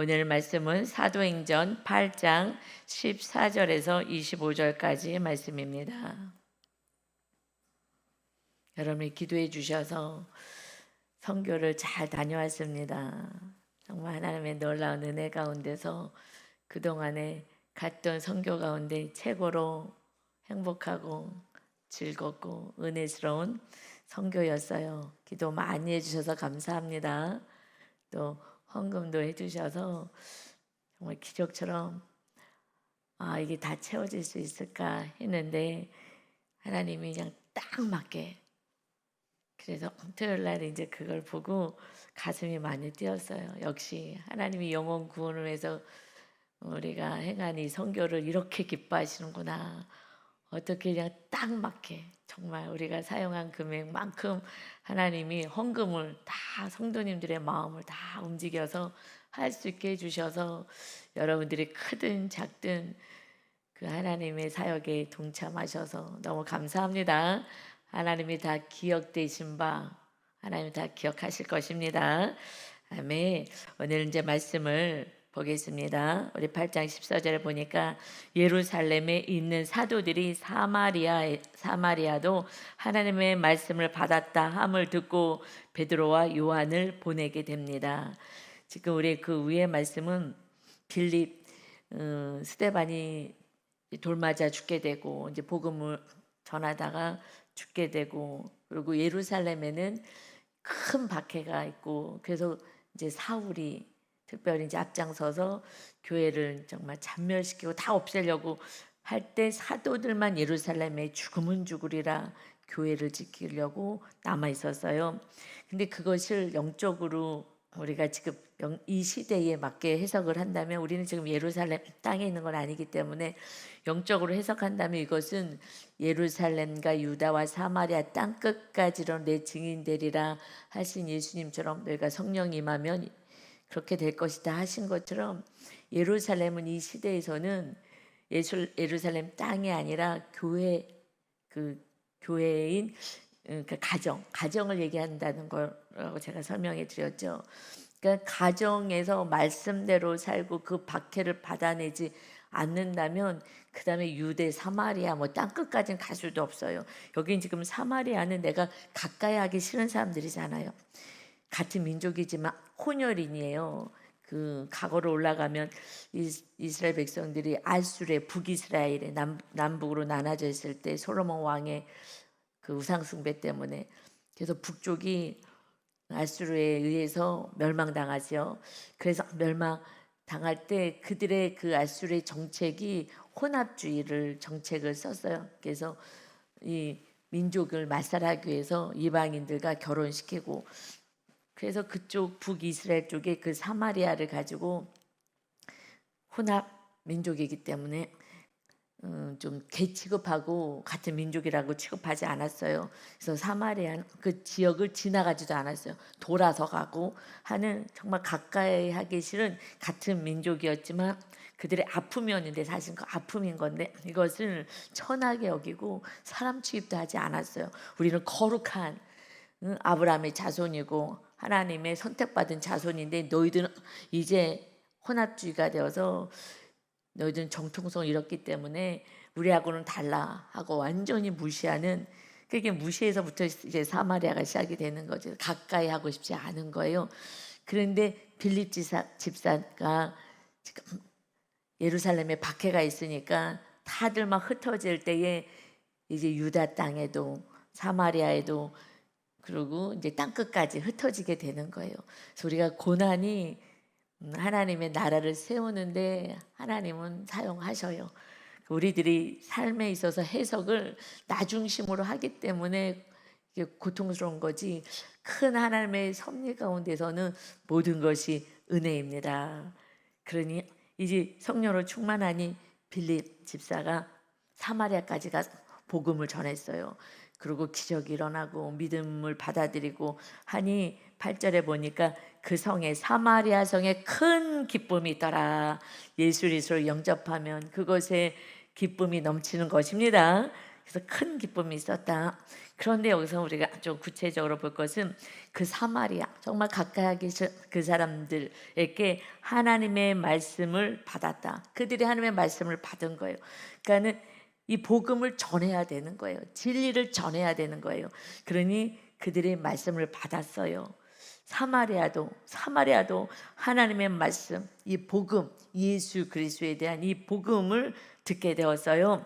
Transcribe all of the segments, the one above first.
오늘 말씀은 사도행전 8장 14절에서 25절까지의 말씀입니다. 여러분이 기도해 주셔서 선교를 잘 다녀왔습니다. 정말 하나님의 놀라운 은혜 가운데서 그동안에 갔던 선교 가운데 최고로 행복하고 즐겁고 은혜스러운 선교였어요. 기도 많이 해주셔서 감사합니다. 또 헌금도 해주셔서 정말 기적처럼 이게 다 채워질 수 있을까 했는데 하나님이 그냥 딱 맞게, 그래서 토요일 날 이제 그걸 보고 가슴이 많이 뛰었어요. 역시 하나님이 영혼 구원을 위해서 우리가 행한 이 선교를 이렇게 기뻐하시는구나. 어떻게 그냥 딱 맞게 정말 우리가 사용한 금액만큼 하나님이 헌금을 다 성도님들의 마음을 다 움직여서 할 수 있게 해주셔서 여러분들이 크든 작든 그 하나님의 사역에 동참하셔서 너무 감사합니다. 하나님이 다 기억되신 바 하나님 다 기억하실 것입니다. 아멘. 오늘 이제 말씀을 보겠습니다. 우리 8장 14절에 보니까 예루살렘에 있는 사도들이 사마리아도 하나님의 말씀을 받았다 함을 듣고 베드로와 요한을 보내게 됩니다. 지금 우리 그 위의 말씀은 빌립 스데반이 돌 맞아 죽게 되고 이제 복음을 전하다가 죽게 되고, 그리고 예루살렘에는 큰 박해가 있고, 그래서 이제 사울이 특별히 이제 앞장서서 교회를 정말 잔멸시키고 다 없애려고 할 때 사도들만 예루살렘에 죽으면 죽으리라 교회를 지키려고 남아 있었어요. 근데 그것을 영적으로 우리가 지금 이 시대에 맞게 해석을 한다면, 우리는 지금 예루살렘 땅에 있는 건 아니기 때문에 영적으로 해석한다면 이것은 예루살렘과 유다와 사마리아 땅 끝까지로 내 증인되리라 하신 예수님처럼 너희가 성령 임하면 그렇게 될 것이다 하신 것처럼, 예루살렘은 이 시대에서는 예루살렘 땅이 아니라 교회인 그 가정을 얘기한다는 거라고 제가 설명해 드렸죠. 그러니까 가정에서 말씀대로 살고 그 박해를 받아내지 않는다면 그 다음에 유대, 사마리아 뭐 땅끝까지는 갈 수도 없어요. 여긴 지금 사마리아는 내가 가까이 하기 싫은 사람들이잖아요. 같은 민족이지만 혼혈인이에요. 그 과거로 올라가면 이스라엘 백성들이 알수레 북이스라엘의 남북으로 나눠져 있을 때 솔로몬 왕의 그 우상 숭배 때문에, 그래서 북쪽이 아수르에 의해서 멸망당하죠. 그래서 멸망당할 때 그들의 그 아수르의 정책이 혼합주의를 정책을 썼어요. 그래서 이 민족을 말살하기 위해서 이방인들과 결혼시키고, 그래서 그쪽 북이스라엘 쪽에 그 사마리아를 가지고 혼합 민족이기 때문에 좀 개 취급하고 같은 민족이라고 취급하지 않았어요. 그래서 사마리아 그 지역을 지나가지도 않았어요. 돌아서 가고 하는, 정말 가까이 하기 싫은 같은 민족이었지만 그들의 아픔이었는데, 사실 그 아픔인 건데 이것을 천하게 여기고 사람 취급도 하지 않았어요. 우리는 거룩한 아브라함의 자손이고 하나님의 선택받은 자손인데 너희들은 이제 혼합주의가 되어서 너희들은 정통성을 잃었기 때문에 우리하고는 달라 하고 완전히 무시하는, 그게 무시해서부터 이제 사마리아가 시작이 되는 거죠. 가까이 하고 싶지 않은 거예요. 그런데 빌립 집사가 지금 예루살렘에 박해가 있으니까 다들 막 흩어질 때에 이제 유다 땅에도 사마리아에도 그리고 이제 땅끝까지 흩어지게 되는 거예요. 그래서 우리가 고난이 하나님의 나라를 세우는데 하나님은 사용하셔요. 우리들이 삶에 있어서 해석을 나 중심으로 하기 때문에 이게 고통스러운 거지, 큰 하나님의 섭리 가운데서는 모든 것이 은혜입니다. 그러니 이제 성령으로 충만하니 빌립 집사가 사마리아까지 가서 복음을 전했어요. 그리고 기적이 일어나고 믿음을 받아들이고 하니 8절에 보니까 그 성에, 사마리아 성에 큰 기쁨이 있더라. 예수 그리스도를 영접하면 그것에 기쁨이 넘치는 것입니다. 그래서 큰 기쁨이 있었다. 그런데 여기서 우리가 좀 구체적으로 볼 것은 그 사마리아 정말 가까이 계신 그 사람들에게 하나님의 말씀을 받았다. 그들이 하나님의 말씀을 받은 거예요. 그러니까는 이 복음을 전해야 되는 거예요. 진리를 전해야 되는 거예요. 그러니 그들이 말씀을 받았어요. 사마리아도 하나님의 말씀, 이 복음, 예수 그리스도에 대한 이 복음을 듣게 되었어요.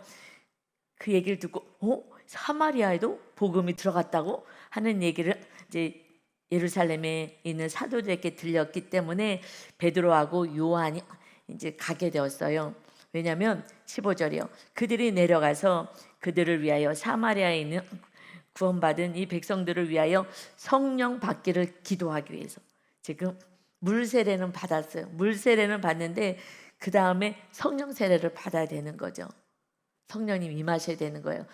그 얘기를 듣고 사마리아에도 복음이 들어갔다고 하는 얘기를 이제 예루살렘에 있는 사도들에게 들렸기 때문에 베드로하고 요한이 이제 가게 되었어요. 왜냐하면 15절이요. 그들이 내려가서 그들을 위하여 사마리아에 있는 구원받은 이 백성들을 위하여 성령 받기를 기도하기 위해서. 지금 물 세례는 받았어요. 물 세례는 받는데 그 다음에 성령 세례를 받아야 되는 거죠. 성령님 임하셔야 되는 거예요.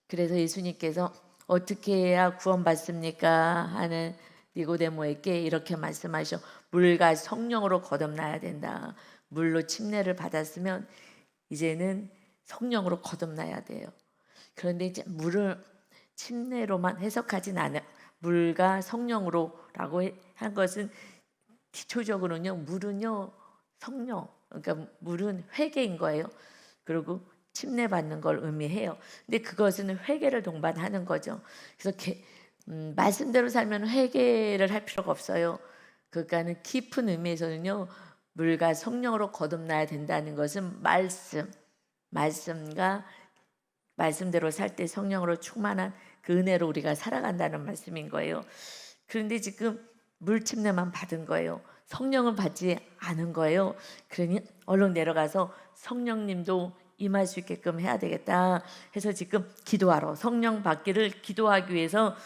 그래서 예수님께서 어떻게 해야 구원받습니까? 하는 니고데모에게 이렇게 말씀하셔. 물과 성령으로 거듭나야 된다. 물로 침례를 받았으면 이제는 성령으로 거듭나야 돼요. 그런데 이제 물을 침례로만 해석하진 않아요. 물과 성령으로라고 한 것은 기초적으로는요. 물은요 성령, 그러니까 물은 회개인 거예요. 그리고 침례 받는 걸 의미해요. 근데 그것은 회개를 동반하는 거죠. 그래서 말씀대로 살면 회개를 할 필요가 없어요. 그러니까는 깊은 의미에서는요. 물과 성령으로 거듭나야 된다는 것은 말씀과 말씀대로 살 때 성령으로 충만한 그 은혜로 우리가 살아간다는 말씀인 거예요. 그런데 지금 물 침례만 받은 거예요. 성령은 받지 않은 거예요. 그러니 얼른 내려가서 성령님도 임할 수 있게끔 해야 되겠다 해서 지금 기도하러 성령 받기를 기도하기 위해서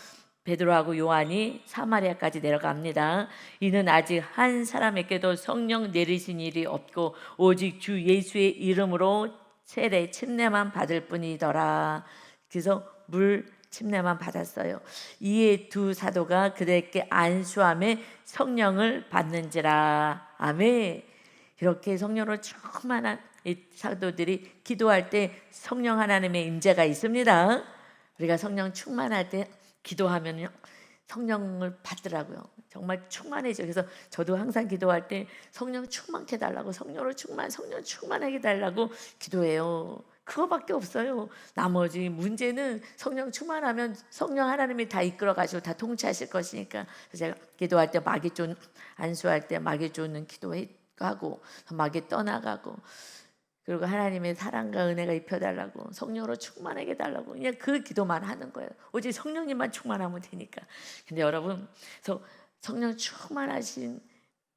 베드로하고 요한이 사마리아까지 내려갑니다. 이는 아직 한 사람에게도 성령 내리신 일이 없고 오직 주 예수의 이름으로 세례 침례만 받을 뿐이더라. 그래서 물 침례만 받았어요. 이에 두 사도가 그들에게 안수함에 성령을 받는지라. 아멘. 이렇게 성령으로 충만한 이 사도들이 기도할 때 성령 하나님의 임재가 있습니다. 우리가 성령 충만할 때 기도하면요 성령을 받더라고요. 정말 충만해져. 그래서 저도 항상 기도할 때 성령 충만케 달라고, 성령 충만하게 달라고 기도해요. 그거밖에 없어요. 나머지 문제는 성령 충만하면 성령 하나님이 다 이끌어 가시고 다 통치하실 것이니까. 그래서 제가 기도할 때 마귀 쫓는, 안수할 때 마귀 쫓는 기도하고 마귀 떠나가고, 그리고 하나님의 사랑과 은혜가 입혀달라고, 성령으로 충만하게 달라고, 그냥 그 기도만 하는 거예요. 오직 성령님만 충만하면 되니까. 근데 여러분, 그래서 성령 충만하신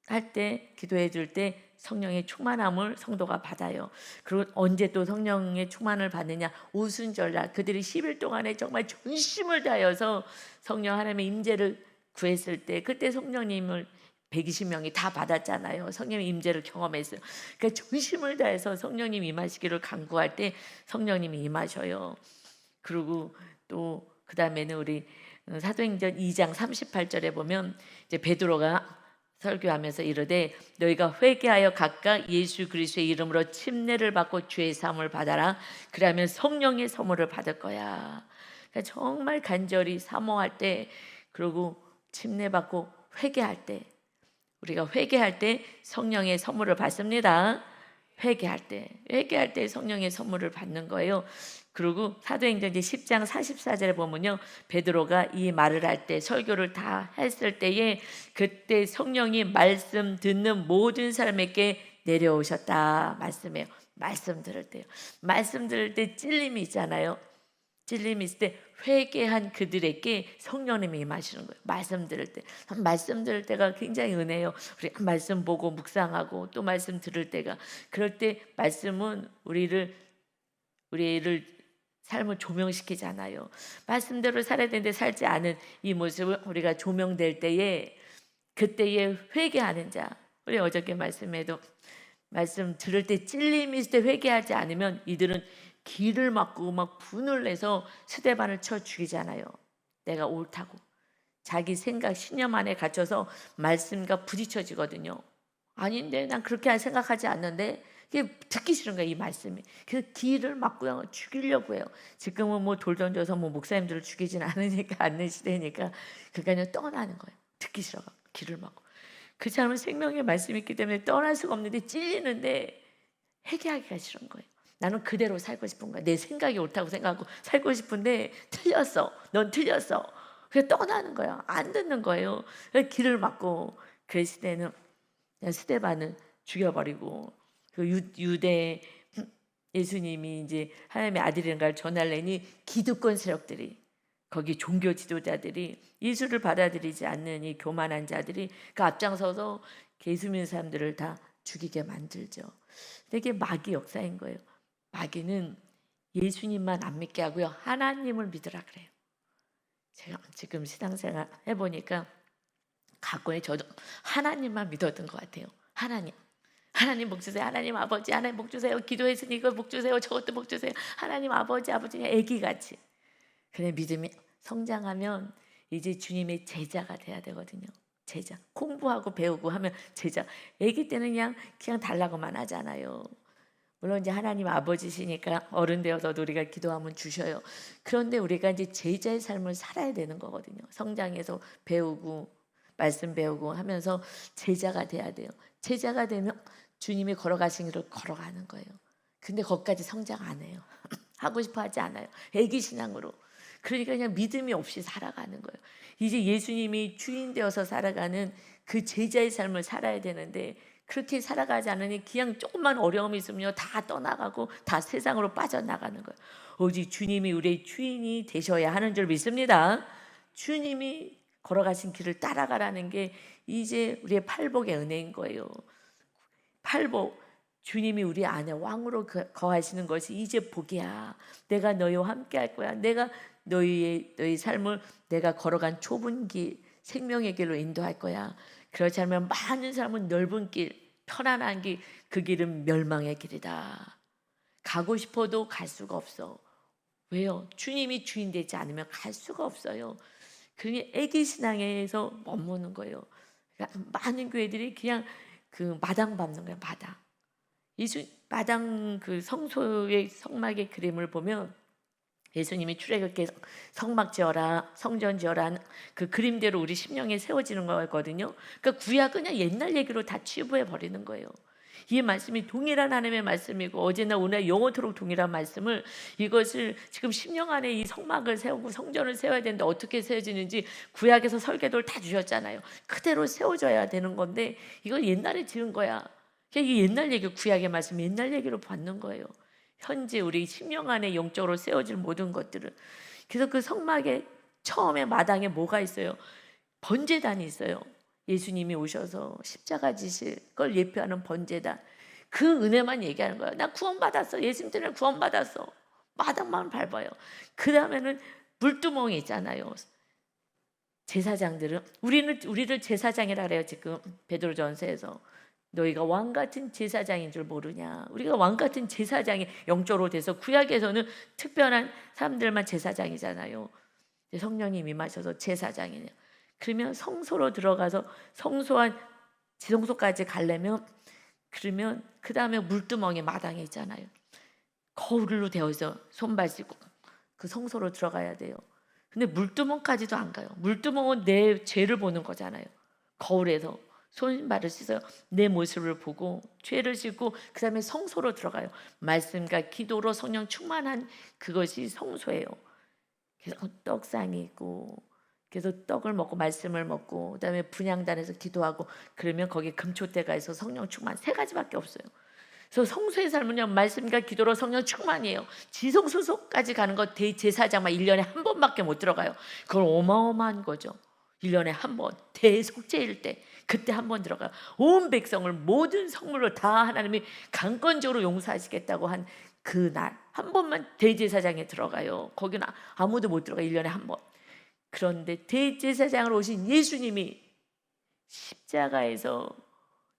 할 때, 기도해 줄 때 성령의 충만함을 성도가 받아요. 그리고 언제 또 성령의 충만을 받느냐? 오순절날 그들이 10일 동안에 정말 전심을 다해서 성령 하나님의 임재를 구했을 때, 그때 성령님을 120명이 다 받았잖아요. 성령의 임재를 경험했어요. 그러니까 전심을 다해서 성령님 임하시기를 간구할 때 성령님이 임하셔요. 그리고 또 그 다음에는 우리 사도행전 2장 38절에 보면 이제 베드로가 설교하면서 이르되 너희가 회개하여 각각 예수 그리스도의 이름으로 침례를 받고 죄 사함을 받아라. 그러면 성령의 선물을 받을 거야. 그러니까 정말 간절히 사모할 때, 그리고 침례 받고 회개할 때, 우리가 회개할 때 성령의 선물을 받습니다. 회개할 때 성령의 선물을 받는 거예요. 그리고 사도행전 10장 44절에 보면요, 베드로가 이 말을 할 때, 설교를 다 했을 때에 그때 성령이 말씀 듣는 모든 사람에게 내려오셨다 말씀해요. 말씀 들을 때요. 말씀 들을 때 찔림이 있잖아요. 찔림이 있을 때 회개한 그들에게 성령님이 임하시는 거예요. 말씀 들을 때. 말씀 들을 때가 굉장히 은혜예요. 우리 말씀 보고 묵상하고 또 말씀 들을 때가, 그럴 때 말씀은 우리를 삶을 조명시키잖아요. 말씀대로 살아야 되는데 살지 않은 이 모습을 우리가 조명될 때에, 그때에 회개하는 자, 우리 어저께 말씀에도 말씀 들을 때 찔림이 있을 때 회개하지 않으면 이들은 기를 막고 막 분을 내서 스데반을 쳐 죽이잖아요. 내가 옳다고 자기 생각 신념 안에 갇혀서 말씀과 부딪혀지거든요. 아닌데, 난 그렇게 생각하지 않는데, 이게 듣기 싫은 거예요, 이 말씀이. 그래서 길을 막고요, 죽이려고 해요. 지금은 뭐 돌 던져서 뭐 목사님들을 죽이진 않는 시대니까 그러니까 떠나는 거예요. 듣기 싫어가 길을 막고. 그 사람은 생명의 말씀이 있기 때문에 떠날 수가 없는데 찔리는데 회개하기가 싫은 거예요. 나는 그대로 살고 싶은 거야. 내 생각이 옳다고 생각하고 살고 싶은데 틀렸어. 넌 틀렸어. 그래서 떠나는 거야. 안 듣는 거예요. 그래서 길을 막고 그 시대는 그냥 스데반을 죽여버리고 그 유대 예수님이 이제 하나님의 아들이라는 걸 전하려니 기득권 세력들이 거기 종교 지도자들이 예수를 받아들이지 않는 이 교만한 자들이 그 앞장서서 예수 믿는 사람들을 다 죽이게 만들죠. 이게 마귀 역사인 거예요. 마귀는 예수님만 안 믿게 하고요, 하나님을 믿으라 그래요. 제가 지금 신앙생활 해보니까 과거에 저도 하나님만 믿었던 것 같아요. 하나님 복 주세요. 하나님 아버지, 하나님 복 주세요. 기도했으니 이거 복 주세요. 저것도 복 주세요. 하나님 아버지, 애기같이. 그래, 믿음이 성장하면 이제 주님의 제자가 돼야 되거든요. 제자. 공부하고 배우고 하면 제자. 애기 때는 그냥 달라고만 하잖아요. 물론 이제 하나님 아버지시니까 어른 되어서도 우리가 기도하면 주셔요. 그런데 우리가 이제 제자의 삶을 살아야 되는 거거든요. 성장해서 배우고 말씀 배우고 하면서 제자가 돼야 돼요. 제자가 되면 주님이 걸어가신 길을 걸어가는 거예요. 근데 거기까지 성장 안 해요. 하고 싶어 하지 않아요. 애기 신앙으로. 그러니까 그냥 믿음이 없이 살아가는 거예요. 이제 예수님이 주인 되어서 살아가는 그 제자의 삶을 살아야 되는데 그렇게 살아가지 않으니 그냥 조금만 어려움이 있으면 다 떠나가고 다 세상으로 빠져나가는 거예요. 오직 주님이 우리의 주인이 되셔야 하는 줄 믿습니다. 주님이 걸어가신 길을 따라가라는 게 이제 우리의 팔복의 은혜인 거예요. 팔복, 주님이 우리 안에 왕으로 거하시는 것이 이제 복이야. 내가 너희와 함께 할 거야. 내가 너희 삶을 내가 걸어간 좁은 길, 생명의 길로 인도할 거야. 그렇지 않으면 많은 사람은 넓은 길, 편안한 길, 그 길은 멸망의 길이다. 가고 싶어도 갈 수가 없어. 왜요? 주님이 주인 되지 않으면 갈 수가 없어요. 그게 애기 신앙에서 머무는 거예요. 그러니까 많은 교회들이 그냥 그 마당 밟는 거예요. 마당 그 성소의 성막의 그림을 보면 예수님이 출애굽께 성막 지어라, 성전 지어라 그 그림대로 우리 심령에 세워지는 거거든요. 그러니까 구약 그냥 옛날 얘기로 다 치부해 버리는 거예요. 이 말씀이 동일한 하나님의 말씀이고 어제나 오늘 영원토록 동일한 말씀을 이것을 지금 심령 안에 이 성막을 세우고 성전을 세워야 되는데 어떻게 세워지는지 구약에서 설계도를 다 주셨잖아요. 그대로 세워져야 되는 건데 이걸 옛날에 지은 거야. 이게 옛날 얘기, 구약의 말씀 옛날 얘기로 받는 거예요. 현재 우리 심령 안에 영적으로 세워질 모든 것들을. 그래서 그 성막에 처음에 마당에 뭐가 있어요? 번제단이 있어요. 예수님이 오셔서 십자가 지실 걸 예표하는 번제단. 그 은혜만 얘기하는 거예요. 나 구원받았어. 예수님 때문에 구원받았어. 마당만 밟아요. 그 다음에는 물두멍이 있잖아요. 제사장들은 우리를 제사장이라 그래요. 지금 베드로전서에서. 너희가 왕같은 제사장인 줄 모르냐. 우리가 왕같은 제사장이 영적으로 돼서 구약에서는 특별한 사람들만 제사장이잖아요. 성령님 임하셔서 제사장이냐. 그러면 성소로 들어가서 성소한 지성소까지 가려면 그러면 그 다음에 물두멍이 마당에 있잖아요. 거울로 되어서 손바지고 그 성소로 들어가야 돼요. 근데 물두멍까지도 안 가요. 물두멍은 내 죄를 보는 거잖아요. 거울에서 손발을 씻어요. 내 모습을 보고 죄를 씻고 그 다음에 성소로 들어가요. 말씀과 기도로 성령 충만한 그것이 성소예요. 그래서 떡상이 있고 그래서 떡을 먹고 말씀을 먹고 그다음에 분향단에서 기도하고 그러면 거기 금초대가 있어 성령 충만 3가지밖에 없어요. 그래서 성소의 삶은요 말씀과 기도로 성령 충만이에요. 지성소속까지 가는 거 대제사장만 1년에 한 번밖에 못 들어가요. 그걸 어마어마한 거죠. 1년에 한 번 대속죄일 때 그때 한 번 들어가요. 온 백성을 모든 성물을 다 하나님이 강권적으로 용서하시겠다고 한 그날 한 번만 대제사장에 들어가요. 거기는 아무도 못 들어가 1년에 한 번. 그런데 대제사장으로 오신 예수님이 십자가에서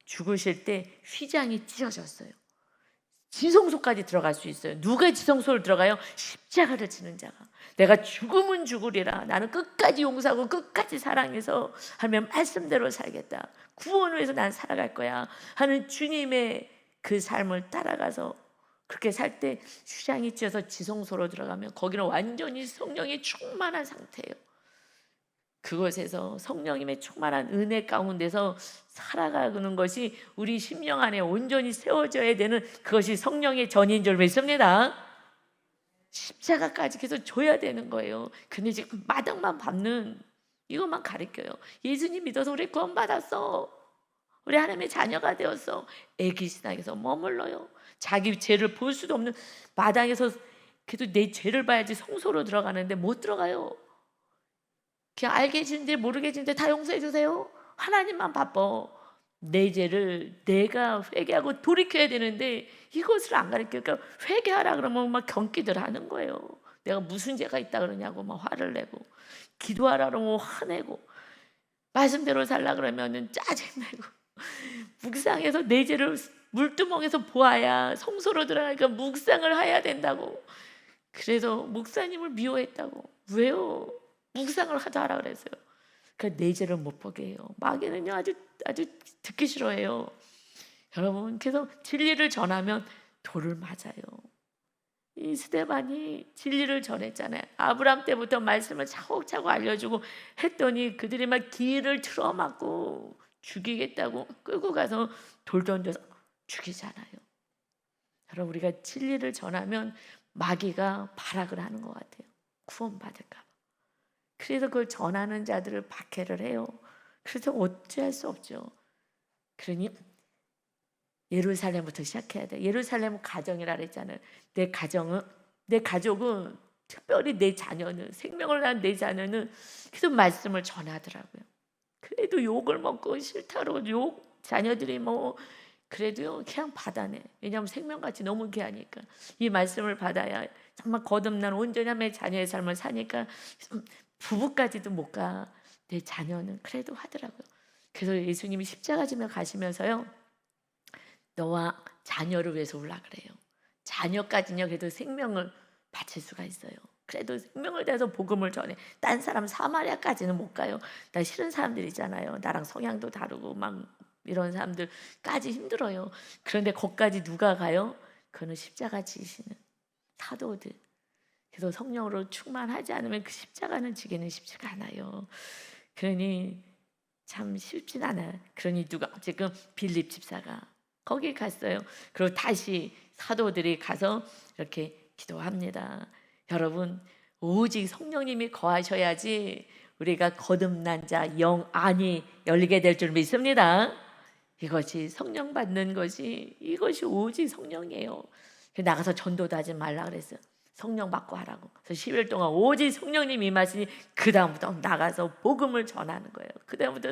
죽으실 때 휘장이 찢어졌어요. 지성소까지 들어갈 수 있어요. 누가 지성소를 들어가요? 십자가를 지는 자가. 내가 죽으면 죽으리라. 나는 끝까지 용서하고 끝까지 사랑해서 하면 말씀대로 살겠다. 구원을 위해서 난 살아갈 거야 하는 주님의 그 삶을 따라가서 그렇게 살 때 휴장이 찢어서 지성소로 들어가면 거기는 완전히 성령이 충만한 상태예요. 그곳에서 성령님의 충만한 은혜 가운데서 살아가는 것이 우리 심령 안에 온전히 세워져야 되는 그것이 성령의 전인 줄 믿습니다. 십자가까지 계속 줘야 되는 거예요. 근데 지금 마당만 밟는 이것만 가르쳐요. 예수님 믿어서 우리 구원받았어. 우리 하나님의 자녀가 되었어. 애기 신앙에서 머물러요. 자기 죄를 볼 수도 없는 마당에서 그래도 내 죄를 봐야지 성소로 들어가는데 못 들어가요. 그냥 알게 해주는데 모르게 해주는데 다 용서해 주세요. 하나님만 바빠. 내 죄를 내가 회개하고 돌이켜야 되는데 이것을 안 가르쳐요. 그러니까 회개하라 그러면 막 경기들 하는 거예요. 내가 무슨 죄가 있다 그러냐고 막 화를 내고, 기도하라 그러면 화내고, 말씀대로 살라 그러면은 짜증내고, 묵상해서 내 죄를 물두멍에서 보아야 성소로 들어가니까 묵상을 해야 된다고. 그래서 목사님을 미워했다고. 왜요? 묵상을 하자 그랬어요. 그러니까 내 죄를 못 보게 해요. 마귀는요 아주 듣기 싫어해요. 여러분 계속 진리를 전하면 돌을 맞아요. 이 스데반이 진리를 전했잖아요. 아브라함 때부터 말씀을 차곡차곡 알려주고 했더니 그들이 막 길을 틀어막고 죽이겠다고 끌고 가서 돌 던져서 죽이잖아요. 여러분 우리가 진리를 전하면 마귀가 발악을 하는 것 같아요. 구원받을까 봐. 그래서 그걸 전하는 자들을 박해를 해요. 그래서 어찌할 수 없죠. 그러니 예루살렘부터 시작해야 돼. 예루살렘은 가정이라 그랬잖아요. 내 가족은 특별히 내 자녀는 생명을 낳은 내 자녀는 계속 말씀을 전하더라고요. 그래도 욕을 먹고 싫다고 욕 자녀들이 뭐 그래도요 그냥 받아내. 왜냐하면 생명같이 너무 귀하니까 이 말씀을 받아야 정말 거듭난 온전히 하나님의 자녀의 삶을 사니까 부부까지도 못 가. 내 자녀는 그래도 하더라고요. 그래서 예수님이 십자가 지며 가시면서요 너와 자녀를 위해서 올라 그래요. 자녀까지는요 그래도 생명을 바칠 수가 있어요. 그래도 생명을 다해서 복음을 전해. 딴 사람 사마리아까지는 못 가요. 나 싫은 사람들 있잖아요. 나랑 성향도 다르고 막 이런 사람들까지 힘들어요. 그런데 거기까지 누가 가요? 그거는 십자가 지시는 사도들. 그래서 성령으로 충만하지 않으면 그 십자가는 지기는 쉽지가 않아요. 그러니 참 쉽진 않아요. 그러니 누가 지금 빌립 집사가 거기 갔어요. 그리고 다시 사도들이 가서 이렇게 기도합니다. 여러분 오직 성령님이 거하셔야지 우리가 거듭난 자 영 안이 열리게 될 줄 믿습니다. 이것이 성령 받는 것이 이것이 오직 성령이에요. 나가서 전도도 하지 말라 그랬어요. 성령 받고 하라고. 그래서 10일 동안 오직 성령님 임하시니 그 다음부터 나가서 복음을 전하는 거예요. 그 다음부터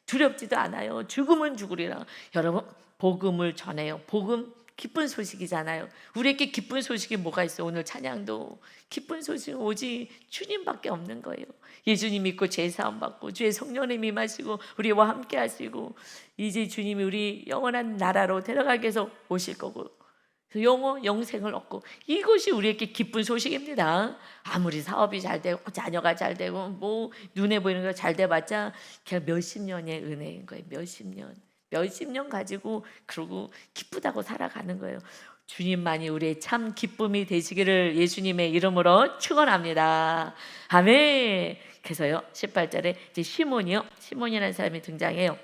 두렵지도 않아요. 죽으면 죽으리라. 여러분 복음을 전해요. 복음 기쁜 소식이잖아요. 우리에게 기쁜 소식이 뭐가 있어요? 오늘 찬양도 기쁜 소식은 오직 주님밖에 없는 거예요. 예수님 믿고 죄사함 받고 주의 성령님 임하시고 우리와 함께 하시고 이제 주님이 우리 영원한 나라로 데려가기 위해서 오실 거고 영생을 얻고 이것이 우리에게 기쁜 소식입니다. 아무리 사업이 잘 되고 자녀가 잘 되고 뭐 눈에 보이는 거 잘 돼봤자 그냥 몇십 년의 은혜인 거예요. 몇십 년 가지고 그러고 기쁘다고 살아가는 거예요. 주님만이 우리의 참 기쁨이 되시기를 예수님의 이름으로 축원합니다. 아멘. 그래서요 18절에 이제 시몬이라는 사람이 등장해요.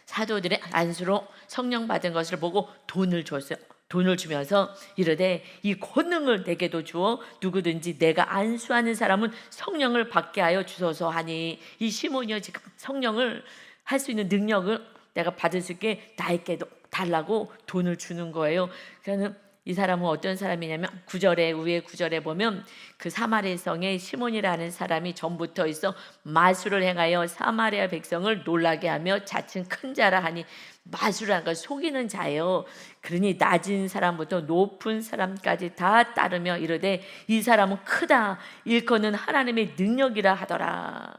사도들의 안수로 성령 받은 것을 보고 돈을 줬어요. 돈을 주면서 이르되 이 권능을 내게도 주어 누구든지 내가 안수하는 사람은 성령을 받게 하여 주소서 하니 이 시몬이요 지금 성령을 할 수 있는 능력을 내가 받을 수 있게 나에게도 달라고 돈을 주는 거예요. 그러면 이 사람은 어떤 사람이냐면 위에 9절에 보면 그 사마리아 성에 시몬이라는 사람이 전부터 있어 마술을 행하여 사마리아 백성을 놀라게 하며 자칭 큰 자라 하니 마술하는 걸 속이는 자예요. 그러니 낮은 사람부터 높은 사람까지 다 따르며 이르되 이 사람은 크다 일컫는 하나님의 능력이라 하더라.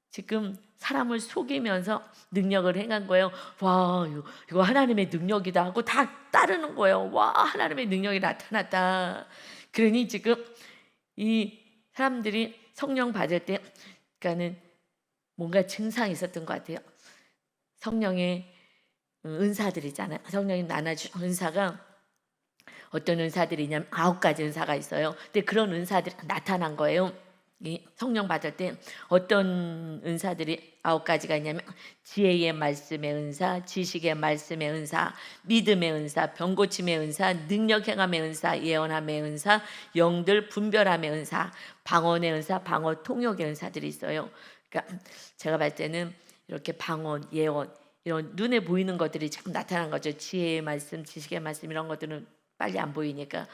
지금 사람을 속이면서 능력을 행한 거예요. 와, 이거 하나님의 능력이다 하고 다 따르는 거예요. 와, 하나님의 능력이 나타났다. 그러니 지금 이 사람들이 성령 받을 때, 그러니까는 뭔가 증상이 있었던 것 같아요. 성령의 은사들이잖아요. 성령이 나눠준 은사가 어떤 은사들이냐면 9가지 은사가 있어요. 근데 그런 은사들이 나타난 거예요. 이 성령 받을 때 어떤 은사들이 9가지가 있냐면 지혜의 말씀의 은사, 지식의 말씀의 은사, 믿음의 은사, 병고침의 은사, 능력 행함의 은사, 예언함의 은사, 영들 분별함의 은사, 방언의 은사, 방언 통역의 은사들이 있어요. 그러니까 제가 봤을 때는 이렇게 방언, 예언 이런 눈에 보이는 것들이 자꾸 나타난 거죠. 지혜의 말씀, 지식의 말씀 이런 것들은 빨리 안 보이니까.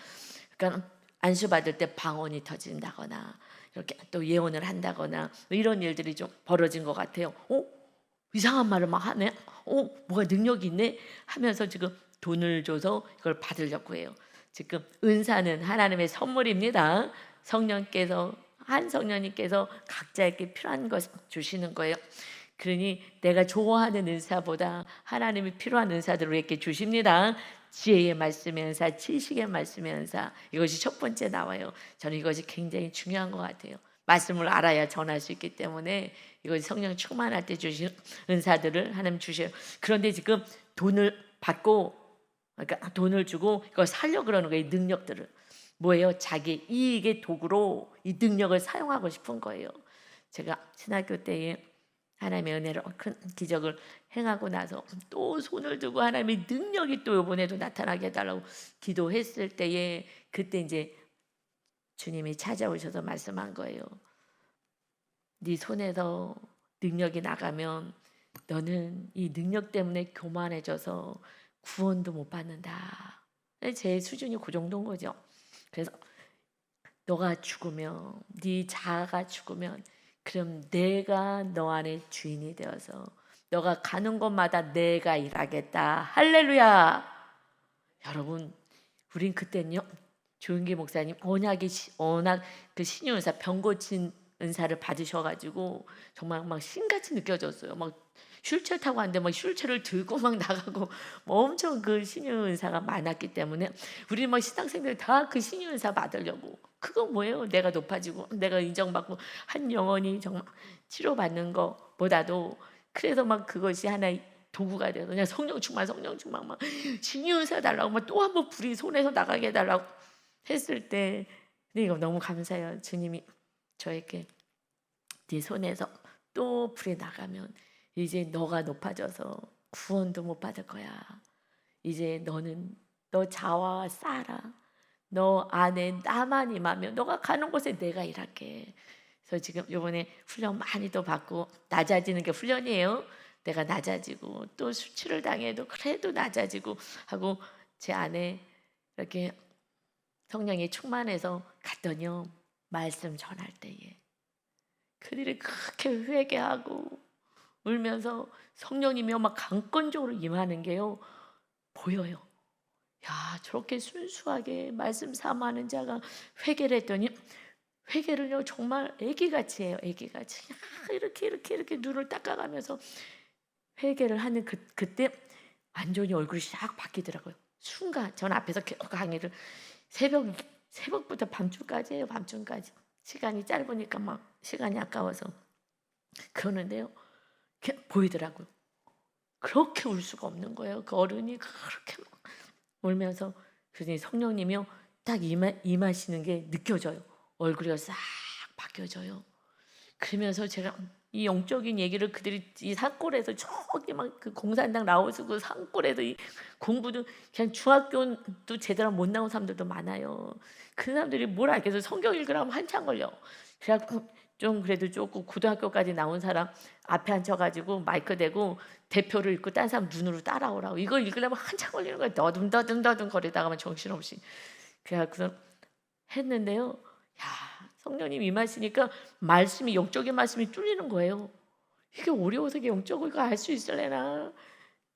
그러니까 안수 받을 때 방언이 터진다거나 이렇게 또 예언을 한다거나 이런 일들이 좀 벌어진 것 같아요. 이상한 말을 막 하네. 뭐가 능력이 있네 하면서 지금 돈을 줘서 이걸 받으려고 해요. 지금 은사는 하나님의 선물입니다. 성령께서 한 성령님께서 각자에게 필요한 것 주시는 거예요. 그러니 내가 좋아하는 은사보다 하나님이 필요한 은사들을 우리에게 주십니다. 지혜의 말씀의 은사, 지식의 말씀의 은사, 이것이 첫 번째 나와요. 저는 이것이 굉장히 중요한 것 같아요. 말씀을 알아야 전할 수 있기 때문에 이것이 성령 충만할 때 주신 은사들을 하나님 주셔요. 그런데 지금 돈을 받고, 그러니까 돈을 주고 이걸 살려 그러는 거예요. 이 능력들을. 뭐예요? 자기 이익의 도구로 이 능력을 사용하고 싶은 거예요. 제가 신학교 때에 하나님의 은혜로 큰 기적을 행하고 나서 또 손을 들고 하나님의 능력이 또 이번에도 나타나게 해달라고 기도했을 때에 그때 이제 주님이 찾아오셔서 말씀한 거예요. 네 손에서 능력이 나가면 너는 이 능력 때문에 교만해져서 구원도 못 받는다. 제 수준이 그 정도인 거죠. 그래서 너가 죽으면, 네 자아가 죽으면 그럼 내가 너 안에 주인이 되어서 너가 가는 곳마다 내가 일하겠다. 할렐루야. 여러분, 우린 그때는요, 조은기 목사님 워낙 그 신유 은사, 병 고친 은사를 받으셔가지고 정말 막 신같이 느껴졌어요. 막 휠체어 타고 왔는데 막 휠체어를 들고 막 나가고 뭐 엄청 그 신유 은사가 많았기 때문에 우리 막 신학생들 다 그 신유 은사 받으려고. 그거 뭐예요? 내가 높아지고 내가 인정받고 한 영혼이 정말 치료받는 것보다도 그래서 막 그것이 하나의 도구가 돼서 그냥 성령 충만 막 신유 은사 달라고 막 또 한 번 불이 손에서 나가게 해달라고 했을 때 근데 이거 너무 감사해요. 주님이 저에게 네 손에서 또 불이 나가면 이제 너가 높아져서 구원도 못 받을 거야. 이제 너는 너 자아와 쌓아라. 너 안에 나만 임하면 너가 가는 곳에 내가 일할게. 그래서 지금 이번에 훈련 많이 또 받고 낮아지는 게 훈련이에요. 내가 낮아지고 또 수치를 당해도 그래도 낮아지고 하고 제 안에 이렇게 성령이 충만해서 갔더니요. 말씀 전할 때에 그들이 그렇게 회개하고 울면서 성령이며 막 강권적으로 임하는 게요. 보여요. 야, 저렇게 순수하게 말씀 삼아하는 자가 회개를 했더니 회개를요 정말 애기같이 해요. 애기같이 이렇게 눈을 닦아가면서 회개를 하는 그때 완전히 얼굴이 싹 바뀌더라고요. 순간 전 앞에서 강의를 새벽부터 밤중까지 해요. 밤중까지 시간이 짧으니까 막 시간이 아까워서 그러는데요. 보이더라고요. 그렇게 울 수가 없는 거예요. 그 어른이 그렇게 막 울면서 그러니 성령님이요 딱 임하시는 게 느껴져요. 얼굴이 싹 바뀌어져요. 그러면서 제가 이 영적인 얘기를 그들이 이 산골에서 저기 막 그 공산당 라오스 그 산골에서 이 공부도 그냥 중학교도 제대로 못 나온 사람들도 많아요. 그 사람들이 뭘 알겠어. 성경 읽으라면 한참 걸려. 그래갖고 좀 그래도 조금 고등학교까지 나온 사람 앞에 앉혀가지고 마이크 대고 대표를 읽고 딴 사람 눈으로 따라오라고. 이거 읽으려면 한참 걸리는 거야. 너듬너듬 거리다가만 정신없이. 그래갖고 했는데요. 야, 성령님 임하시니까 말씀이 영적인 말씀이 뚫리는 거예요. 이게 어려워서 이게 영적을 알 수 있을래나.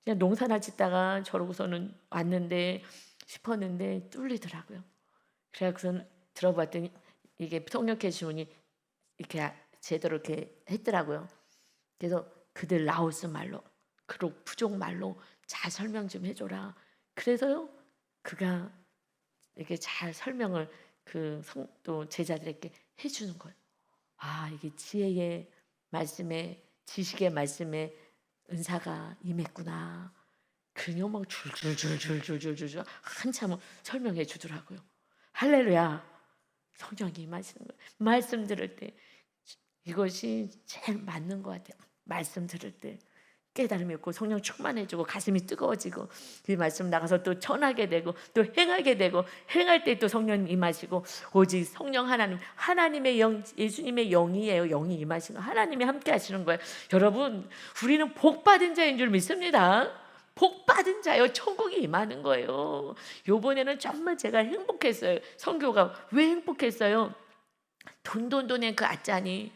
그냥 농사나 짓다가 저러고서는 왔는데 싶었는데 뚫리더라고요. 그래서 들어봤더니 이게 성령께 주문이 이렇게 제대로 이렇게 했더라고요. 그래서 그들 라오스 말로 그리고 부족 말로 잘 설명 좀 해줘라. 그래서요 그가 이렇게 잘 설명을 또 제자들에게 해주는 거예요. 아 이게 지혜의 말씀에 지식의 말씀에 은사가 임했구나. 그냥 막 줄줄줄줄줄줄줄 한참 설명해 주더라고요. 할렐루야. 성령이 임하시는 거예요. 말씀 들을 때 이것이 제일 맞는 것 같아요. 말씀 들을 때 깨달음이 있고 성령 충만해지고 가슴이 뜨거워지고 그 말씀 나가서 또 전하게 되고 또 행하게 되고 행할 때 또 성령 임하시고 오직 성령 하나님의 영, 예수님의 영이에요. 영이 임하시고 하나님이 함께 하시는 거예요. 여러분, 우리는 복 받은 자인 줄 믿습니다. 복 받은 자요. 천국이 임하는 거예요. 요번에는 정말 제가 행복했어요. 선교가 왜 행복했어요? 돈의 그 아짜니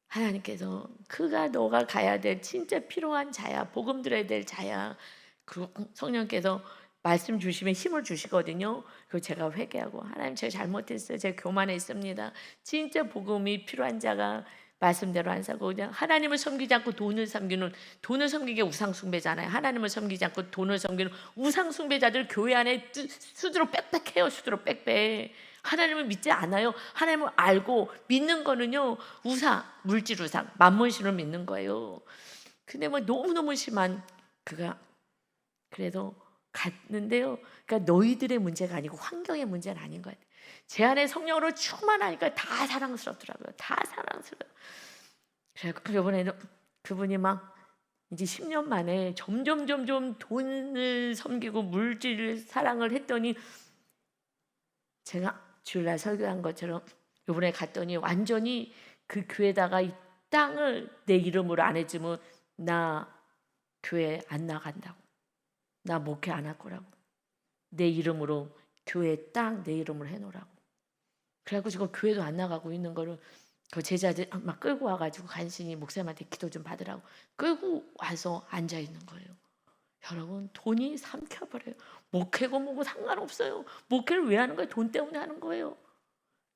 하나님께서 그가 너가 가야 될 진짜 필요한 자야. 복음 들어야 될 자야. 그 성령께서 말씀 주시면 힘을 주시거든요. 그리고 제가 회개하고 하나님 제가 잘못했어요. 제가 교만했습니다. 진짜 복음이 필요한 자가 말씀대로 안 사고 그냥 하나님을 섬기지 않고 돈을 섬기게 우상 숭배잖아요. 하나님을 섬기지 않고 돈을 섬기는 우상 숭배자들 교회 안에 수두로 빽빽해요. 수두로 빽빽. 하나님을 믿지 않아요. 하나님을 알고 믿는 거는요 우상, 물질 우상, 만몬신을 믿는 거예요. 근데 뭐 너무너무 심한 그가 그래도 갔는데요. 그러니까 너희들의 문제가 아니고 환경의 문제는 아닌 것 같아요. 제 안에 성령으로 충만하니까 다 사랑스럽더라고요. 다 사랑스러워요. 그래서 이번에는 그분이 막 이제 10년 만에 점점 돈을 섬기고 물질 사랑을 했더니 제가 주일날 설교한 것처럼 이번에 갔더니 완전히 그 교회다가 이 땅을 내 이름으로 안 해주면 나 교회 안 나간다고, 나 목회 안 할 거라고, 내 이름으로 교회 땅 내 이름으로 해놓으라고. 그래갖고 지금 교회도 안 나가고 있는 거를 그 제자들 막 끌고 와가지고 간신히 목사님한테 기도 좀 받으라고 끌고 와서 앉아 있는 거예요. 여러분, 돈이 삼켜버려요. 목회고 뭐고 상관없어요. 목회를 왜 하는 거예요? 돈 때문에 하는 거예요.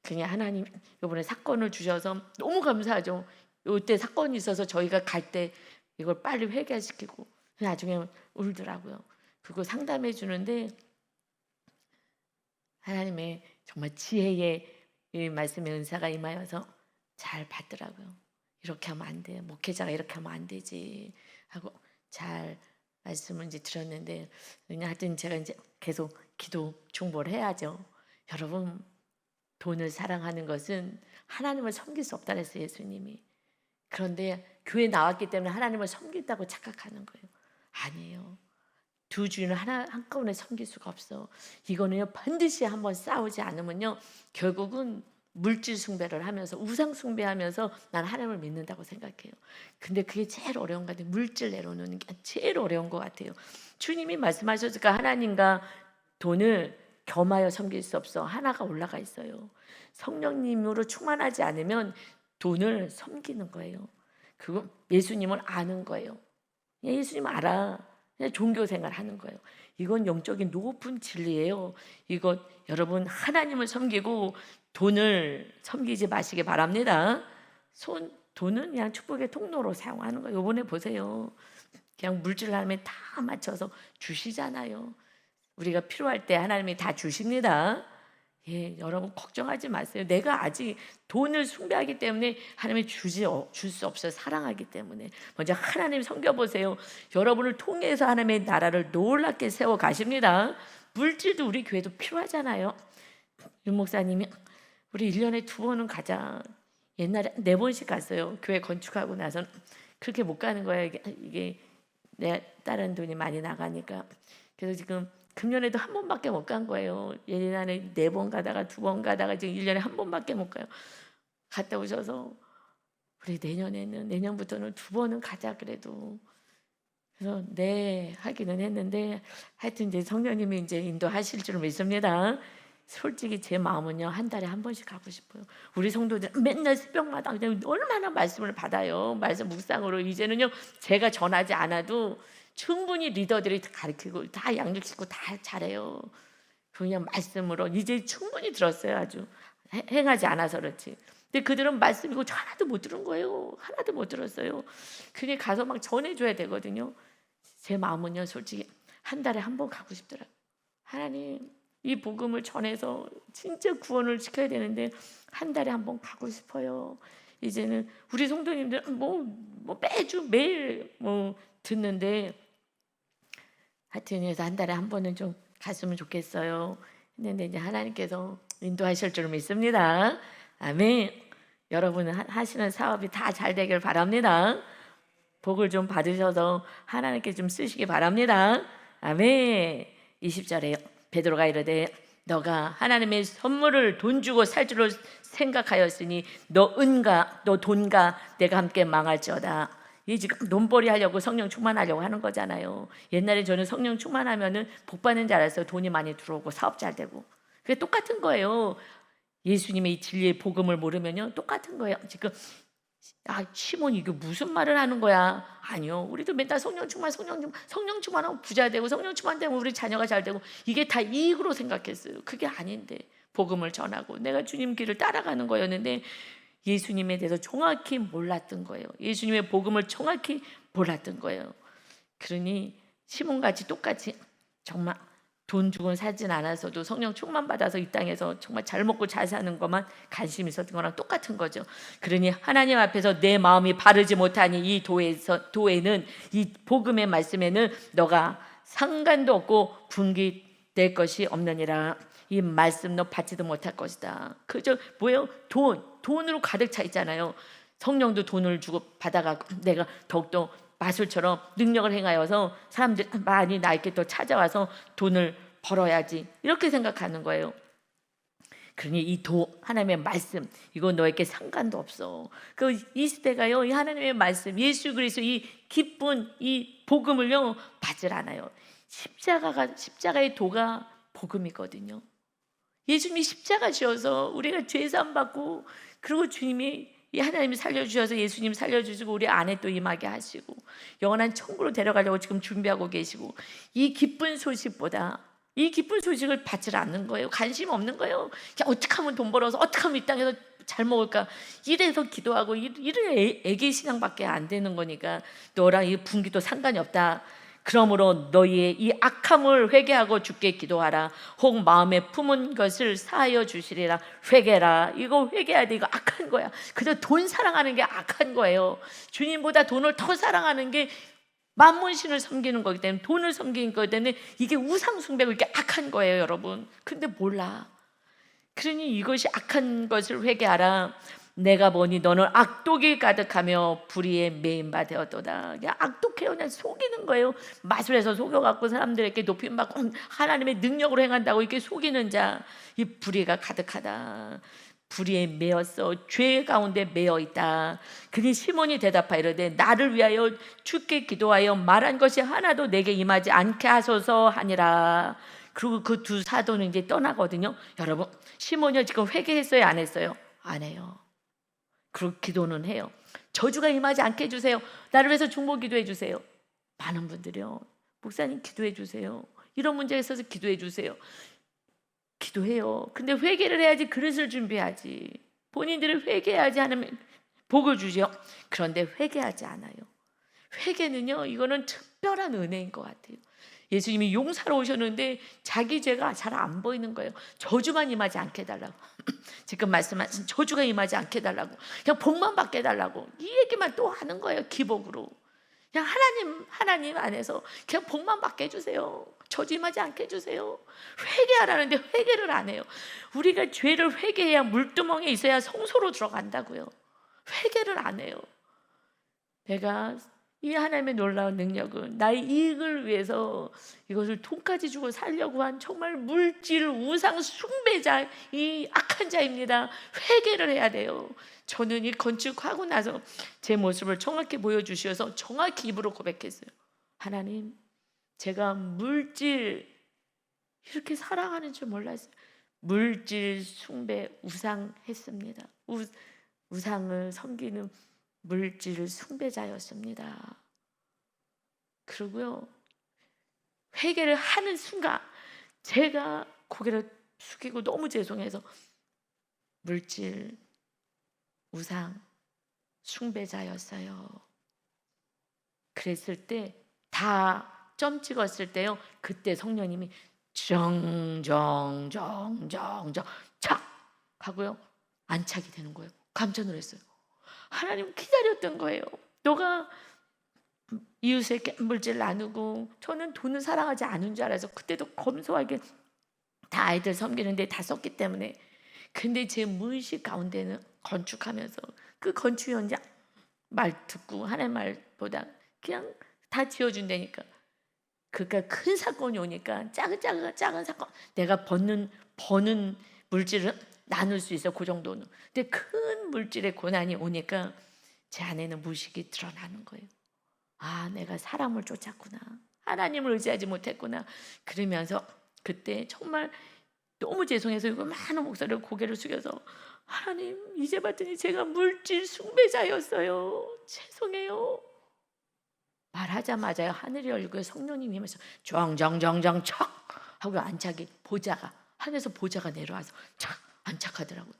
그냥 하나님 이번에 사건을 주셔서 너무 감사하죠. 이때 사건이 있어서 저희가 갈 때 이걸 빨리 회개시키고 나중에 울더라고요. 그거 상담해 주는데 하나님의 정말 지혜의 이 말씀의 은사가 임하여서 잘 받더라고요. 이렇게 하면 안 돼요. 목회자가 이렇게 하면 안 되지 하고 잘 말씀을 이제 들었는데 하여튼 제가 이제 계속 기도 중보를 해야죠. 여러분, 돈을 사랑하는 것은 하나님을 섬길 수 없다 그랬어요, 예수님이. 그런데 교회 나왔기 때문에 하나님을 섬긴다고 착각하는 거예요. 아니에요. 두 주인을 한꺼번에 섬길 수가 없어. 이거는요 반드시 한번 싸우지 않으면요 결국은 물질 숭배를 하면서 우상 숭배하면서 난 하나님을 믿는다고 생각해요. 근데 그게 제일 어려운 것 같아요. 물질 내려놓는 게 제일 어려운 것 같아요. 주님이 말씀하셨으니까 하나님과 돈을 겸하여 섬길 수 없어. 하나가 올라가 있어요. 성령님으로 충만하지 않으면 돈을 섬기는 거예요. 그거 예수님을 아는 거예요. 예수님 알아. 그냥 종교 생활 하는 거예요. 이건 영적인 높은 진리예요. 이것 여러분 하나님을 섬기고 돈을 섬기지 마시기 바랍니다. 돈은 그냥 축복의 통로로 사용하는 거예요. 이번에 보세요. 그냥 물질 하나님이 다 맞춰서 주시잖아요. 우리가 필요할 때 하나님이 다 주십니다. 예, 여러분 걱정하지 마세요. 내가 아직 돈을 숭배하기 때문에 하나님이 줄 수 없어요. 사랑하기 때문에. 먼저 하나님 섬겨보세요. 여러분을 통해서 하나님의 나라를 놀랍게 세워 가십니다. 물질도 우리 교회도 필요하잖아요. 윤 목사님이 우리 1년에 2번은 가자. 옛날에 4번씩 갔어요. 교회 건축하고 나서는 그렇게 못 가는 거예요. 이게 내 다른 돈이 많이 나가니까. 그래서 지금 금년에도 1번밖에 못 간 거예요. 예전에 4번 가다가 2번 가다가 지금 1년에 1번밖에 못 가요. 갔다 오셔서 우리 내년부터는 2번은 가자 그래도. 그래서 네 하기는 했는데 하여튼 이제 성령님이 이제 인도하실 줄 믿습니다. 솔직히 제 마음은요 한 달에 1번씩 가고 싶어요. 우리 성도들 맨날 새벽마다 그냥 얼마나 말씀을 받아요. 말씀 묵상으로 이제는요 제가 전하지 않아도 충분히 리더들이 가르치고 다 양육시키고 다 잘해요. 그냥 말씀으로 이제 충분히 들었어요. 아주 행하지 않아서 그렇지. 근데 그들은 말씀 이거 하나도 못 들은 거예요. 하나도 못 들었어요. 그게 가서 막 전해줘야 되거든요. 제 마음은요 솔직히 한 달에 1번 가고 싶더라고요. 하나님 이 복음을 전해서 진짜 구원을 시켜야 되는데 한 달에 1번 가고 싶어요. 이제는 우리 성도님들 뭐 매주 매일 뭐 듣는데 하여튼 그래서 한 달에 한 번은 좀 갔으면 좋겠어요. 했는데 이제 하나님께서 인도하실 줄 믿습니다. 아멘. 여러분은 하시는 사업이 다 잘 되길 바랍니다. 복을 좀 받으셔서 하나님께 좀 쓰시기 바랍니다. 아멘. 20절에 베드로가 이르되 너가 하나님의 선물을 돈 주고 살 줄로 생각하였으니 너 은과 너 돈과 내가 함께 망할지어다. 이 지금 돈벌이 하려고 성령 충만하려고 하는 거잖아요. 옛날에 저는 성령 충만하면은 복 받는 줄 알았어요. 돈이 많이 들어오고 사업 잘 되고. 그게 똑같은 거예요. 예수님의 이 진리의 복음을 모르면요 똑같은 거예요. 지금 시몬 이게 무슨 말을 하는 거야? 아니요. 우리도 맨날 성령 충만하면 부자 되고 성령 충만되면 우리 자녀가 잘 되고 이게 다 이익으로 생각했어요. 그게 아닌데 복음을 전하고 내가 주님 길을 따라가는 거였는데 예수님에 대해서 정확히 몰랐던 거예요. 예수님의 복음을 정확히 몰랐던 거예요. 그러니 시몬같이 똑같이 정말 돈 주고 살진 않았어도 성령 충만 받아서 이 땅에서 정말 잘 먹고 잘 사는 것만 관심 있었던 거랑 똑같은 거죠. 그러니 하나님 앞에서 내 마음이 바르지 못하니 이 도에는 이 복음의 말씀에는 너가 상관도 없고 분깃될 것이 없느니라. 이 말씀 너 받지도 못할 것이다. 그저 뭐예요? 돈으로 가득 차 있잖아요. 성령도 돈을 주고 받아가고 내가 더욱더 마술처럼 능력을 행하여서 사람들 많이 나에게 또 찾아와서 돈을 벌어야지 이렇게 생각하는 거예요. 그러니 이 하나님의 말씀 이거 너에게 상관도 없어. 이 시대가요 이 하나님의 말씀 예수 그리스도 이 기쁜 이 복음을요 받질 않아요. 십자가의 도가 복음이거든요. 예수님이 십자가 지어서 우리가 죄사함 받고 그리고 주님이 이 하나님이 살려주셔서 예수님 살려주시고 우리 안에 또 임하게 하시고 영원한 천국으로 데려가려고 지금 준비하고 계시고 이 기쁜 소식보다 이 기쁜 소식을 받지 않는 거예요. 관심 없는 거예요. 그냥 어떻게 하면 돈 벌어서 어떻게 하면 이 땅에서 잘 먹을까 이래서 기도하고 이래 애기 신앙밖에 안 되는 거니까 너랑 이 분기도 상관이 없다. 그러므로 너희의 이 악함을 회개하고 주께 기도하라. 혹 마음에 품은 것을 사하여 주시리라. 회개라. 이거 회개해야 돼. 이거 악한 거야. 그저 돈 사랑하는 게 악한 거예요. 주님보다 돈을 더 사랑하는 게 만문신을 섬기는 거기 때문에 돈을 섬기는 거기 때문에 이게 우상 숭배고 이게 악한 거예요, 여러분. 근데 몰라. 그러니 이것이 악한 것을 회개하라. 내가 보니 너는 악독이 가득하며 불의에 매인 바 되었도다. 그냥 악독해요. 그냥 속이는 거예요. 마술해서 속여갖고 사람들에게 높임받고 하나님의 능력으로 행한다고 이렇게 속이는 자, 이 불의가 가득하다. 불의에 매였어. 죄 가운데 매여 있다. 그니 시몬이 대답하이르되 나를 위하여 주께 기도하여 말한 것이 하나도 내게 임하지 않게 하소서 하니라. 그리고 그 두 사도는 이제 떠나거든요. 여러분, 시몬이 지금 회개했어요, 안 했어요? 안 해요. 그리고 기도는 해요. 저주가 임하지 않게 해주세요. 나를 위해서 중보 기도해 주세요. 많은 분들이요, 목사님 기도해 주세요. 이런 문제에 있어서 기도해 주세요. 기도해요. 근데 회개를 해야지 그릇을 준비하지. 본인들이 회개해야지 하나님 복을 주죠. 그런데 회개하지 않아요. 회개는요, 이거는 특별한 은혜인 것 같아요. 예수님이 용사로 오셨는데 자기 죄가 잘 안 보이는 거예요. 저주만 임하지 않게 해달라고. 지금 말씀하신 저주가 임하지 않게 해달라고. 그냥 복만 받게 해달라고. 이 얘기만 또 하는 거예요. 기복으로. 그냥 하나님 안에서 그냥 복만 받게 해주세요. 저주 임하지 않게 해주세요. 회개하라는데 회개를 안 해요. 우리가 죄를 회개해야 물두멍에 있어야 성소로 들어간다고요. 회개를 안 해요. 내가 이 하나님의 놀라운 능력은 나의 이익을 위해서 이것을 돈까지 주고 살려고 한 정말 물질 우상 숭배자 이 악한 자입니다. 회개를 해야 돼요. 저는 이 건축하고 나서 제 모습을 정확히 보여주셔서 정확히 입으로 고백했어요. 하나님, 제가 물질 이렇게 사랑하는 줄 몰랐어요. 물질 숭배 우상 했습니다. 우상을 섬기는 물질 숭배자였습니다. 그리고요, 회개를 하는 순간 제가 고개를 숙이고 너무 죄송해서 물질 우상 숭배자였어요. 그랬을 때 다 점 찍었을 때요, 그때 성령님이 정정정정정 착 하고요 안착이 되는 거예요. 깜짝 놀랐어요. 하나님 기다렸던 거예요. 너가 이웃에게 물질 나누고, 저는 돈을 사랑하지 않은 줄 알아서 그때도 검소하게 다 아이들 섬기는데 다 썼기 때문에. 근데 제 무의식 가운데는 건축하면서 그 건축 현장 말 듣고 하나님 말보다 그냥 다 지어준다니까. 그러니까 큰 사건이 오니까 작은 사건, 내가 버는 물질은 나눌 수 있어, 그 정도는. 근데 큰 물질의 고난이 오니까 제 안에는 무의식이 드러나는 거예요. 아, 내가 사람을 쫓았구나, 하나님을 의지하지 못했구나. 그러면서 그때 정말 너무 죄송해서 이거 많은 목소리로 고개를 숙여서, 하나님, 이제 봤더니 제가 물질 숭배자였어요. 죄송해요. 말하자마자 하늘이 열리고 성령님이 하면서 정정정정 척 하고 안착이, 보좌가 하늘에서 보좌가 내려와서 착 안착하더라고요.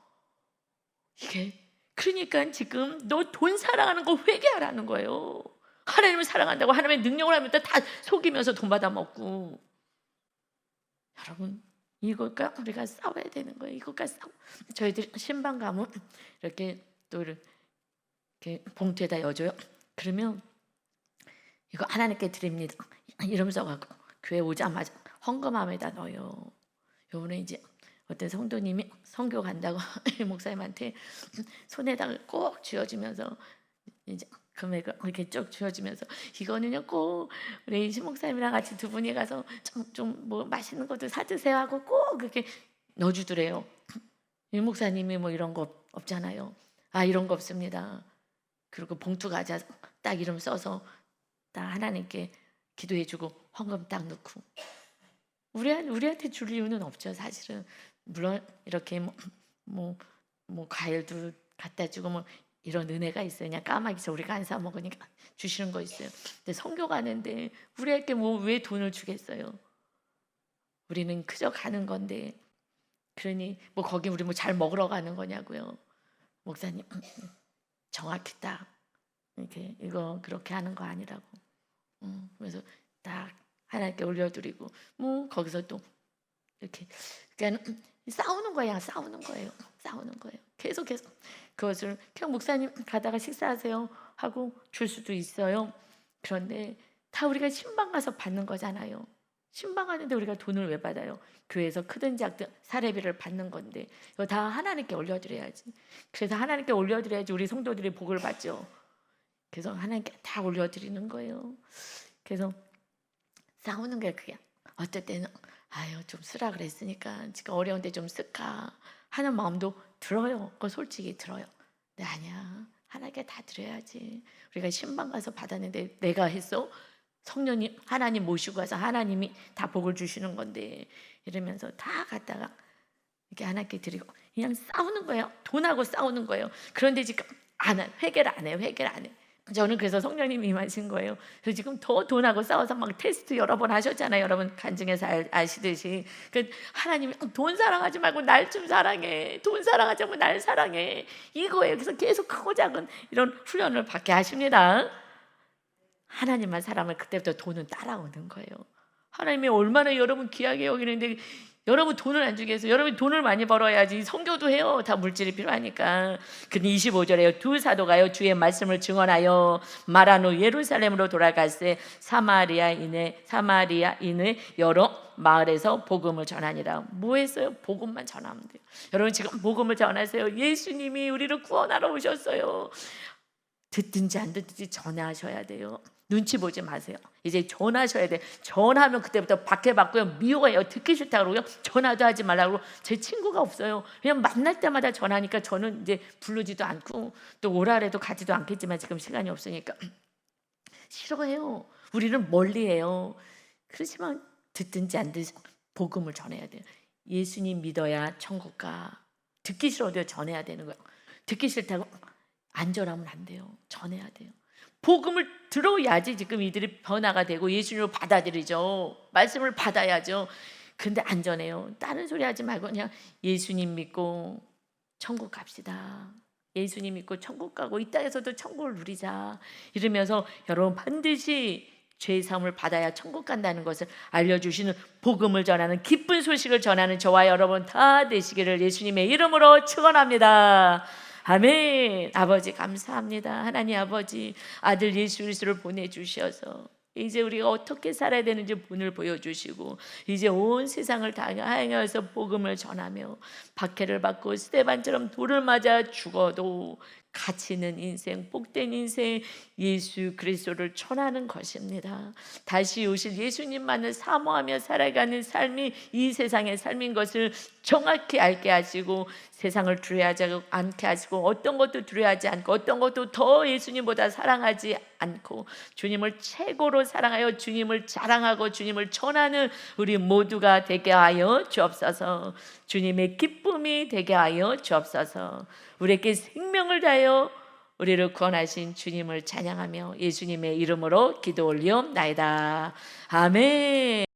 이게 그러니까 지금 너 돈 사랑하는 거 회개하라는 거예요. 하나님을 사랑한다고 하나님의 능력을 하면 다 속이면서 돈 받아 먹고. 여러분, 이것과 우리가 싸워야 되는 거예요. 이것과 싸워. 저희들이 신방 가면 이렇게 또 이렇게 봉투에다 여줘요. 그러면 이거 하나님께 드립니다, 이름 써갖고 교회 오자마자 헌금함에다 넣어요. 요번에 이제 어떤 성도님이 선교 간다고 목사님한테 손에다가 꼭 쥐어주면서 이제 금액을 이렇게 쭉 쥐어주면서, 이거는요 꼭 우리 신 목사님이랑 같이 두 분이 가서 좀 뭐 맛있는 것도 사드세요 하고 꼭 그렇게 넣어주더래요. 이 목사님이 뭐 이런 거 없잖아요. 아, 이런 거 없습니다. 그리고 봉투 가자 딱 이름 써서 딱 하나님께 기도해주고 헌금 딱 넣고. 우리한테 줄 이유는 없죠, 사실은. 물론 이렇게 뭐 과일도 갖다 주고 뭐 이런 은혜가 있어요. 그냥 까마귀서 우리가 안 사 먹으니까 주시는 거 있어요. 근데 선교 가는데 우리에게 뭐 왜 돈을 주겠어요? 우리는 그저 가는 건데. 그러니 뭐 거기 우리 뭐 잘 먹으러 가는 거냐고요. 목사님, 정확히 딱 이렇게 이거 그렇게 하는 거 아니라고. 그래서 딱 하나님께 올려드리고 뭐 거기서 또 이렇게 그러니까 싸우는 거예요. 싸우는 거예요. 계속 그것을 그냥 목사님 가다가 식사하세요 하고 줄 수도 있어요. 그런데 다 우리가 신방 가서 받는 거잖아요. 신방 가는데 우리가 돈을 왜 받아요? 교회에서 크든 작든 사례비를 받는 건데 이거 다 하나님께 올려드려야지. 그래서 하나님께 올려드려야지 우리 성도들이 복을 받죠. 그래서 하나님께 다 올려드리는 거예요. 그래서 싸우는 게 그게 어떨 때는 아유 좀 쓰라 그랬으니까 지금 어려운데 좀 쓸까 하는 마음도 들어요. 그거 솔직히 들어요. 근데 아니야, 하나님께 다 드려야지. 우리가 신방 가서 받았는데 내가 했어? 성령님 하나님 모시고 가서 하나님이 다 복을 주시는 건데 이러면서 다 갖다가 이렇게 하나님께 드리고 그냥 싸우는 거예요. 돈하고 싸우는 거예요. 그런데 지금 회개를 안 해요. 저는 그래서 성령님이 임하신 거예요. 그래서 지금 더 돈하고 싸워서 막 테스트 여러 번 하셨잖아요. 여러분 간증에서 아시듯이. 그 하나님이 돈 사랑하지 말고 날 좀 사랑해. 돈 사랑하지 말고 날 사랑해. 이거예요. 그래서 계속 크고 작은 이런 훈련을 받게 하십니다. 하나님만 사랑하면 그때부터 돈은 따라오는 거예요. 하나님이 얼마나 여러분 귀하게 여기는데 여러분 돈을 안 주게 해서 여러분이 돈을 많이 벌어야지 선교도 해요. 다 물질이 필요하니까. 근데 25절에요. 두 사도가요 주의 말씀을 증언하여 말한 후 예루살렘으로 돌아갈새 사마리아인의 여러 마을에서 복음을 전하니라. 뭐 했어요? 복음만 전하면 돼요. 여러분 지금 복음을 전하세요. 예수님이 우리를 구원하러 오셨어요. 듣든지 안 듣든지 전하셔야 돼요. 눈치 보지 마세요. 이제 전하셔야 돼. 전하면 그때부터 박해받고요. 미워해요. 듣기 싫다고 그러고요. 전화도 하지 말라고. 제 친구가 없어요. 그냥 만날 때마다 전하니까 저는 이제 부르지도 않고 또 오라래도 가지도 않겠지만 지금 시간이 없으니까 싫어해요. 우리는 멀리해요. 그렇지만 듣든지 안 듣든지 복음을 전해야 돼요. 예수님 믿어야 천국 가. 듣기 싫어도 전해야 되는 거예요. 듣기 싫다고 안전하면 안 돼요. 전해야 돼요. 복음을 들어야지 지금 이들이 변화가 되고 예수님을 받아들이죠. 말씀을 받아야죠. 근데 안전해요. 다른 소리 하지 말고 그냥 예수님 믿고 천국 갑시다. 예수님 믿고 천국 가고 이 땅에서도 천국을 누리자. 이러면서 여러분 반드시 죄의 사함을 받아야 천국 간다는 것을 알려주시는 복음을 전하는 기쁜 소식을 전하는 저와 여러분 다 되시기를 예수님의 이름으로 축원합니다. 아멘. 아버지 감사합니다. 하나님 아버지, 아들 예수 그리스도를 보내주셔서 이제 우리가 어떻게 살아야 되는지 본을 보여주시고 이제 온 세상을 다 향하여서 복음을 전하며 박해를 받고 스데반처럼 돌을 맞아 죽어도 가치 있는 인생, 복된 인생, 예수 그리스도를 전하는 것입니다. 다시 오실 예수님만을 사모하며 살아가는 삶이 이 세상의 삶인 것을 정확히 알게 하시고 세상을 두려워하지 않게 하시고 어떤 것도 두려워하지 않고 어떤 것도 더 예수님보다 사랑하지 않고 주님을 최고로 사랑하여 주님을 자랑하고 주님을 전하는 우리 모두가 되게 하여 주옵소서. 주님의 기쁨이 되게 하여 주옵소서. 우리에게 생명을 다하여 우리를 구원하신 주님을 찬양하며 예수님의 이름으로 기도 올리옵나이다. 아멘.